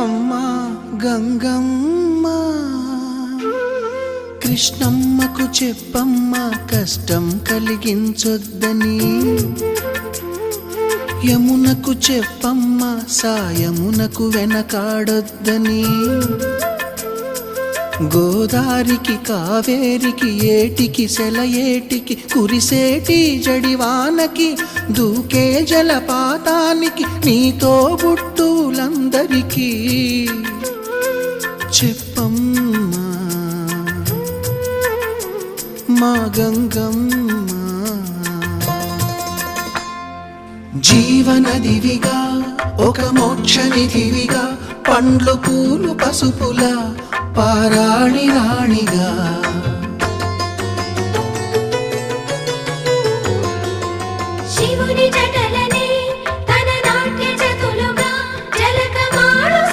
అమ్మా గంగమ్మ కృష్ణమ్మకు చెప్పమ్మా కష్టం కలిగించొద్దని యమునకు చెప్పమ్మా సాయమునకు వెనకాడొద్దని గోదారికి కావేరికి ఏటికి సెలయేటికి కురిసేటి జడివానకి దూకే జలపాతానికి నీతో బుట్టులందరికీ చెప్పమ్మా మా గంగమ్మ జీవనదివిగా ఒక మోక్షనిధివిగా పండ్లు పూలు పసుపుల పారాణి రాణిగా